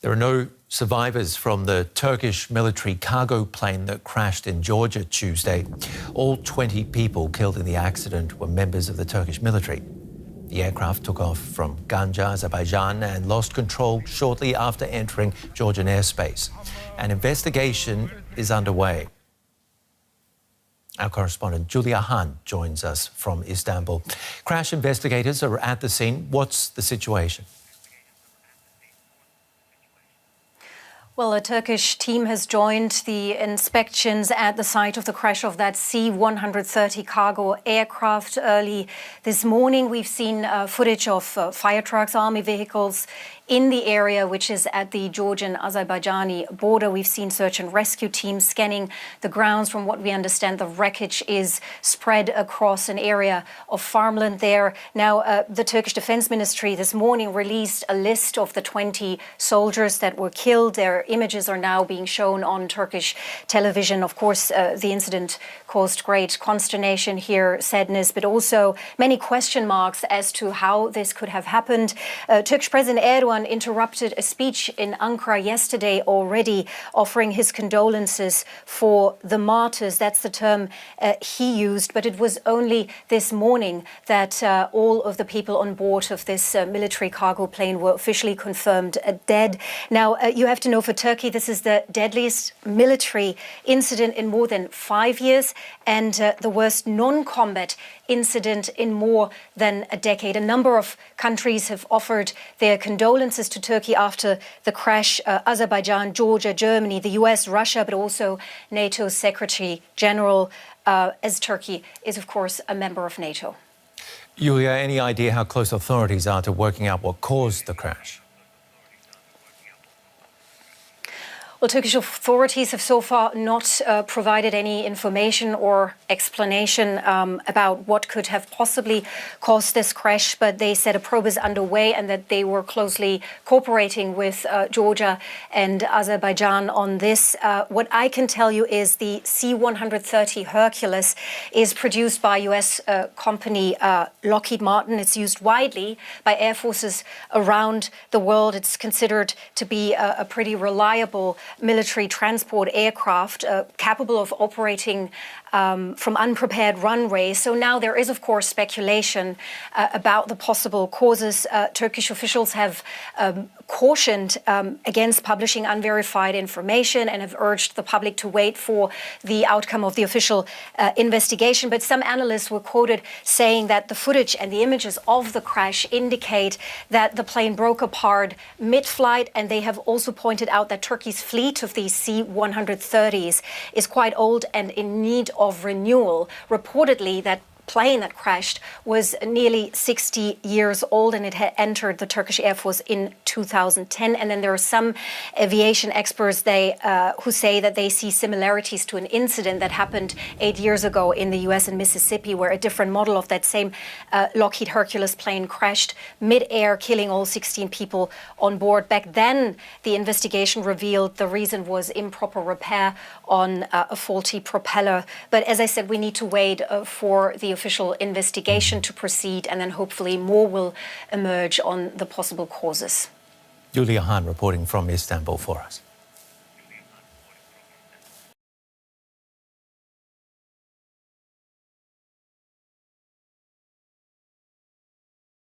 There are no survivors from the Turkish military cargo plane that crashed in Georgia Tuesday. All 20 people killed in the accident were members of the Turkish military. The aircraft took off from Ganja, Azerbaijan, and lost control shortly after entering Georgian airspace. An investigation is underway. Our correspondent Julia Hahn joins us from Istanbul. Crash investigators are at the scene. What's the situation? Well, a Turkish team has joined the inspections at the site of the crash of that C-130 cargo aircraft early this morning. We've seen footage of fire trucks, army vehicles in the area, which is at the Georgian-Azerbaijani border. We've seen search and rescue teams scanning the grounds. From what we understand, the wreckage is spread across an area of farmland there. Now, the Turkish Defense Ministry this morning released a list of the 20 soldiers that were killed. Their images are now being shown on Turkish television. Of course, the incident caused great consternation here, sadness, but also many question marks as to how this could have happened. Turkish President Erdogan interrupted a speech in Ankara yesterday already, offering his condolences for the martyrs. That's the term he used, but it was only this morning that all of the people on board of this military cargo plane were officially confirmed dead. Now, you have to know, for Turkey, this is the deadliest military incident in more than 5 years and the worst non-combat incident in more than a decade. A number of countries have offered their condolences to Turkey after the crash. Azerbaijan, Georgia, Germany, the US, Russia, but also NATO's Secretary General, as Turkey is, of course, a member of NATO. Julia, any idea how close authorities are to working out what caused the crash? Well, Turkish authorities have so far not provided any information or explanation about what could have possibly caused this crash, but they said a probe is underway and that they were closely cooperating with Georgia and Azerbaijan on this. What I can tell you is the C-130 Hercules is produced by U.S. company Lockheed Martin. It's used widely by air forces around the world. It's considered to be a pretty reliable military transport aircraft capable of operating from unprepared runways. So now there is, of course, speculation about the possible causes. Turkish officials have cautioned against publishing unverified information and have urged the public to wait for the outcome of the official investigation. But some analysts were quoted saying that the footage and the images of the crash indicate that the plane broke apart mid-flight, and they have also pointed out that Turkey's fleet of these C-130s is quite old and in need of renewal. Reportedly, that plane that crashed was nearly 60 years old, and it had entered the Turkish Air Force in 2010. And then there are some aviation experts who say that they see similarities to an incident that happened 8 years ago in the US and Mississippi, where a different model of that same Lockheed Hercules plane crashed mid-air, killing all 16 people on board. Back then, the investigation revealed the reason was improper repair on a faulty propeller. But as I said, we need to wait for the official investigation to proceed, and then hopefully more will emerge on the possible causes. Julia Hahn reporting from Istanbul for us.